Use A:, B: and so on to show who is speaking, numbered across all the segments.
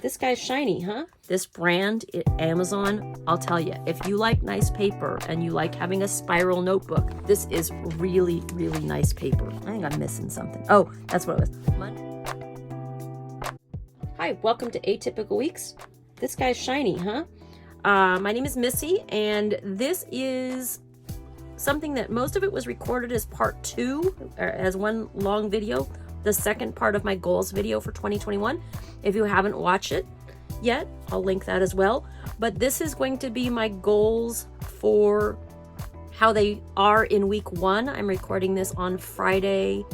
A: This guy's shiny, huh? This brand at Amazon, I'll tell you, if you like nice paper and you like having a spiral notebook, this is really, really nice paper. I think I'm missing something. Oh, that's what it was. Hi, welcome to Atypical Weeks. This guy's shiny, huh? My name is Missy, and this is something that most of it was recorded as part 2, or as one long video, the second part of my goals video for 2021. If you haven't watched it yet, I'll link that as well. But this is going to be my goals for how they are in week 1. I'm recording this on Friday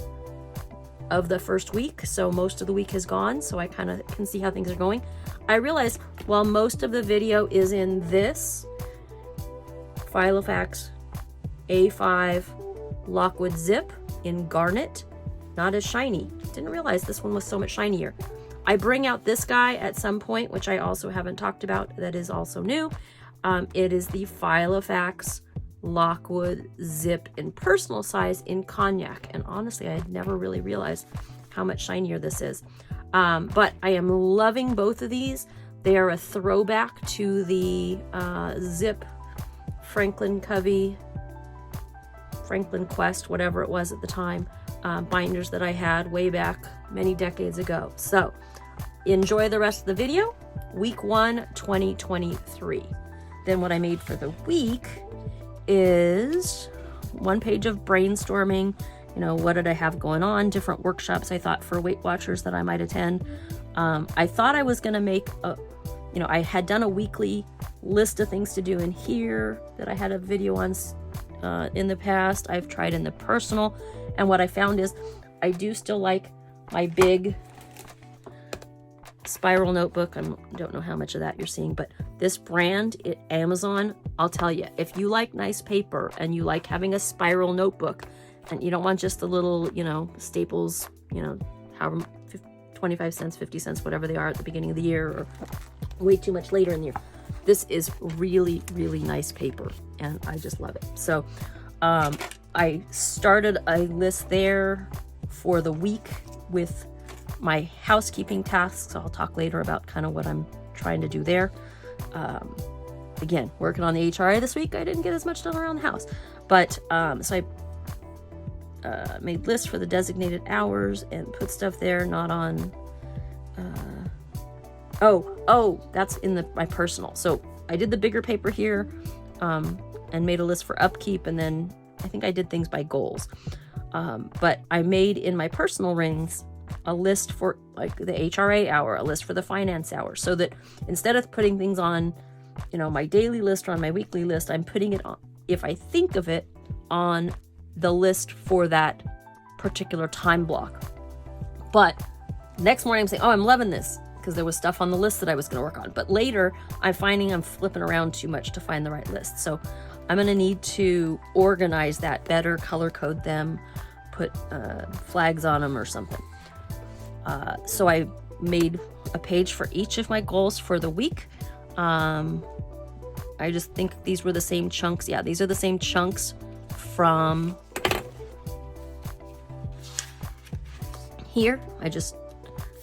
A: of the first week, so most of the week has gone, so I kind of can see how things are going. I realized while most of the video is in this Filofax A5 Lockwood zip in garnet, not as shiny. Didn't realize this one was so much shinier. I bring out this guy at some point, which I also haven't talked about, that is also new. It is the Filofax Lockwood zip in personal size in cognac. And honestly, I had never really realized how much shinier this is. But I am loving both of these. They are a throwback to the zip Franklin Covey, Franklin Quest, whatever it was at the time, binders that I had way back many decades ago. So enjoy the rest of the video. Week 1, 2023. Then what I made for the week is 1 page of brainstorming. You know, what did I have going on? Different workshops I thought for Weight Watchers that I might attend. I thought I was going to make a, you know, I had done a weekly list of things to do in here that I had a video on in the past. I've tried in the personal, and what I found is I do still like my big spiral notebook. I don't know how much of that you're seeing, but this brand at Amazon, I'll tell you, if you like nice paper and you like having a spiral notebook and you don't want just the little, you know, staples, you know, however 25 cents, 50 cents, whatever they are at the beginning of the year or way too much later in the year, this is really, really nice paper and I just love it. So I started a list there for the week with my housekeeping tasks. I'll talk later about kind of what I'm trying to do there. Again, working on the HRA this week, I didn't get as much done around the house, but so I made lists for the designated hours and put stuff there, not on that's in my personal. So I did the bigger paper here and made a list for upkeep, and then I think I did things by goals. But I made in my personal rings a list for like the HRA hour, a list for the finance hour, so that instead of putting things on, you know, my daily list or on my weekly list, I'm putting it on, if I think of it, on the list for that particular time block. But next morning I'm saying, oh, I'm loving this, because there was stuff on the list that I was going to work on. But later I'm finding I'm flipping around too much to find the right list. So I'm going to need to organize that better, color code them, put flags on them or something. So I made a page for each of my goals for the week. I just think these were the same chunks. Yeah, these are the same chunks from here.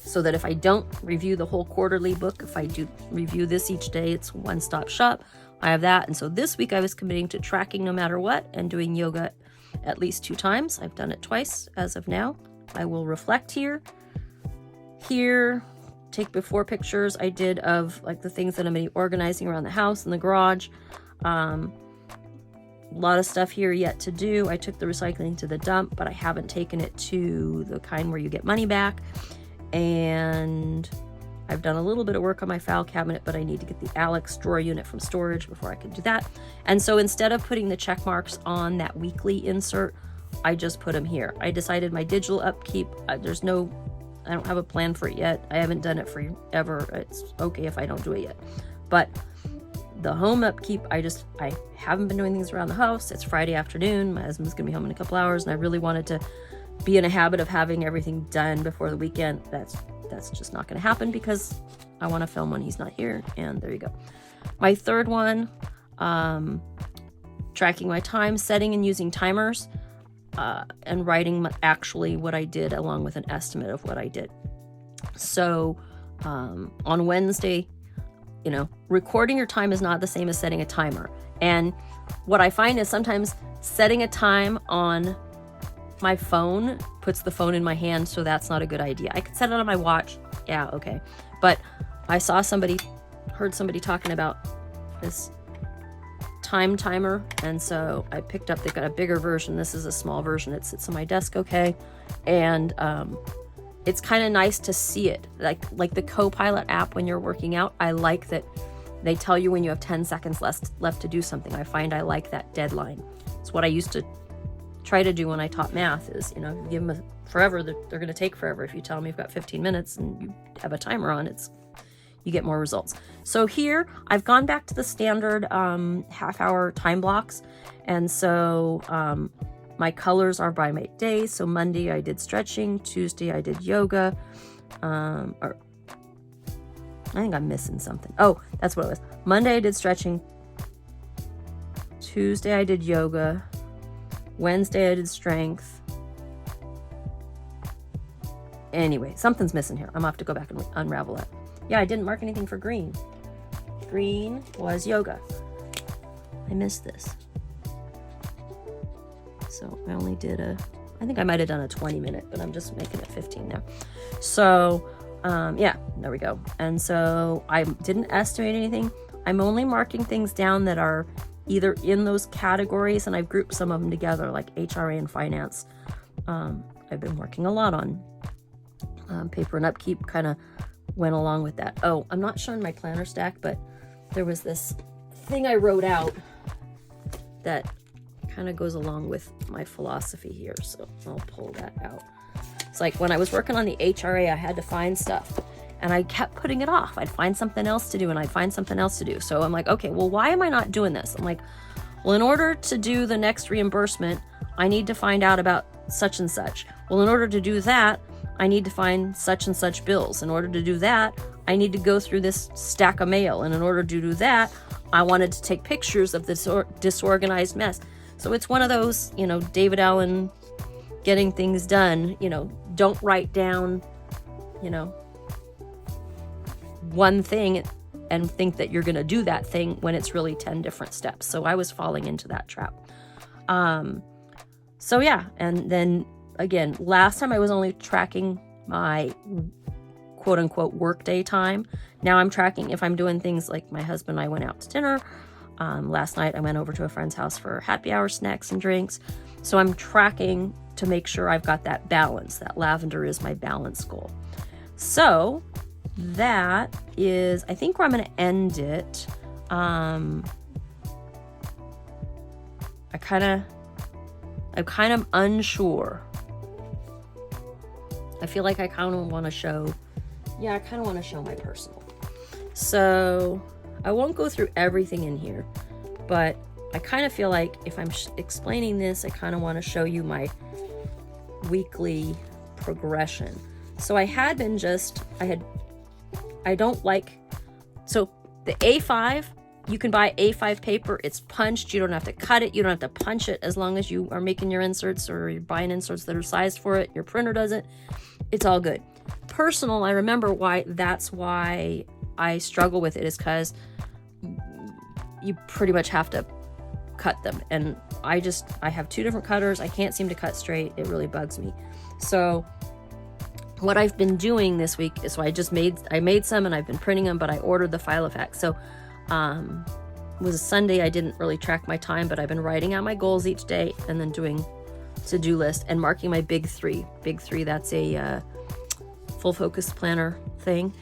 A: So that if I don't review the whole quarterly book, if I do review this each day, it's one-stop shop. I have that. And so this week I was committing to tracking no matter what and doing yoga at least 2 times. I've done it twice as of now. I will reflect here, take before pictures I did of like the things that I'm going to be organizing around the house and the garage. A lot of stuff here yet to do. I took the recycling to the dump, but I haven't taken it to the kind where you get money back. And I've done a little bit of work on my file cabinet, but I need to get the Alex drawer unit from storage before I can do that. And so instead of putting the check marks on that weekly insert, I just put them here. I decided my digital upkeep, I don't have a plan for it yet. I haven't done it forever. It's okay if I don't do it yet. But the home upkeep, I haven't been doing things around the house. It's Friday afternoon. My husband's gonna be home in a couple hours, and I really wanted to be in a habit of having everything done before the weekend. That's just not gonna happen because I want to film when he's not here. And there you go. My third one, tracking my time, setting and using timers, and writing actually what I did along with an estimate of what I did. So On Wednesday, you know, recording your time is not the same as setting a timer. And what I find is sometimes setting a time on my phone puts the phone in my hand, so that's not a good idea. I could set it on my watch. Yeah, okay. But I heard somebody talking about this time timer, and so I picked up, they've got a bigger version. This is a small version. It sits on my desk, okay? And it's kind of nice to see it. Like the Copilot app when you're working out, I like that they tell you when you have 10 seconds left to do something. I find I like that deadline. It's what I used to try to do when I taught math is, you know, give them forever, they're going to take forever. If you tell them you've got 15 minutes and you have a timer on, you get more results. So here I've gone back to the standard half-hour time blocks. And so my colors are by my days. So Monday I did stretching, Tuesday I did yoga, or I think I'm missing something. Oh, that's what it was. Monday I did stretching, Tuesday I did yoga, Wednesday I did strength. Anyway, something's missing here. I'm gonna have to go back and unravel it. Yeah, I didn't mark anything for green. Green was yoga. I missed this. So I only did I think I might have done a 20-minute, but I'm just making it 15 now. So yeah, there we go. And so I didn't estimate anything. I'm only marking things down that are either in those categories, and I've grouped some of them together, like HRA and finance. I've been working a lot on paper and upkeep, kind of went along with that. Oh, I'm not showing my planner stack, but there was this thing I wrote out that kind of goes along with my philosophy here, so I'll pull that out. It's like when I was working on the HRA, I had to find stuff, and I kept putting it off. I'd find something else to do, and I'd find something else to do. So I'm like, okay, well, why am I not doing this? I'm like, well, in order to do the next reimbursement, I need to find out about such and such. Well, in order to do that, I need to find such and such bills. In order to do that, I need to go through this stack of mail. And in order to do that, I wanted to take pictures of this disorganized mess. So it's one of those, you know, David Allen getting things done, you know, don't write down, you know, one thing and think that you're going to do that thing when it's really 10 different steps. So I was falling into that trap. So yeah, and then again, last time I was only tracking my quote unquote workday time. Now I'm tracking if I'm doing things like my husband and I went out to dinner. Last night I went over to a friend's house for happy hour snacks and drinks. So I'm tracking to make sure I've got that balance. That lavender is my balance goal. So that is, I think, where I'm going to end it. I'm kind of unsure. I feel like I kind of want to show, my personal. So I won't go through everything in here, but I kind of feel like if I'm explaining this, I kind of want to show you my weekly progression. So so the A5, you can buy A5 paper. It's punched. You don't have to cut it. You don't have to punch it as long as you are making your inserts or you're buying inserts that are sized for it. Your printer does it. It's all good. Personal, I remember that's why I struggle with it, is because you pretty much have to cut them. And I have two different cutters. I can't seem to cut straight. It really bugs me. So what I've been doing this week is, I made some and I've been printing them, but I ordered the Filofax. So it was a Sunday. I didn't really track my time, but I've been writing out my goals each day and then doing to-do list and marking my big three. Big three, that's a full focus planner thing.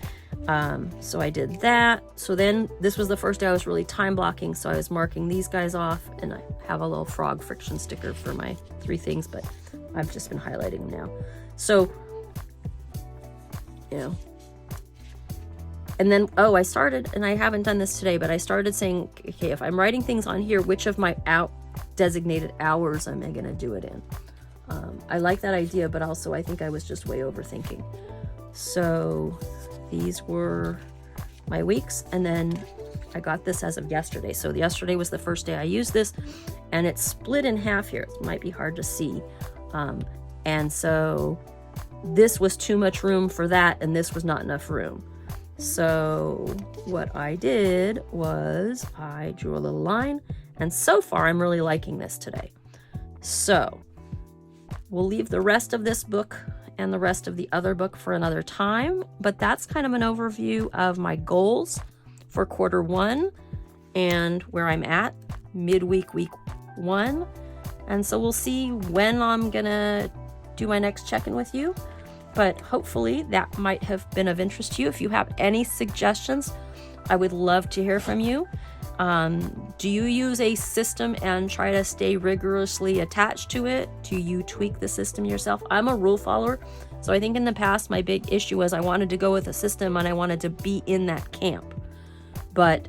A: So I did that. So then this was the first day I was really time blocking. So I was marking these guys off, and I have a little frog friction sticker for my 3 things, but I've just been highlighting them now. So, you know, and then, I started, and I haven't done this today, but I started saying, okay, if I'm writing things on here, which of my designated hours am I going to do it in? I like that idea, but also I think I was just way overthinking. So these were my weeks, and then I got this as of yesterday. So yesterday was the first day I used this, and it's split in half here. It might be hard to see. And so this was too much room for that, and this was not enough room. So what I did was I drew a little line, and so far I'm really liking this today. So we'll leave the rest of this book and the rest of the other book for another time, but that's kind of an overview of my goals for quarter 1 and where I'm at midweek, week 1. And so we'll see when I'm gonna do my next check-in with you, but hopefully that might have been of interest to you. If you have any suggestions, I would love to hear from you. Do you use a system and try to stay rigorously attached to it? Do you tweak the system yourself? I'm a rule follower, so I think in the past my big issue was I wanted to go with a system and I wanted to be in that camp. But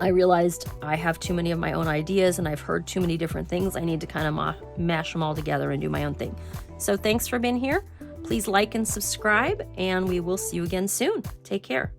A: I realized I have too many of my own ideas and I've heard too many different things. I need to kind of mash them all together and do my own thing. So thanks for being here. Please like and subscribe, and we will see you again soon. Take care.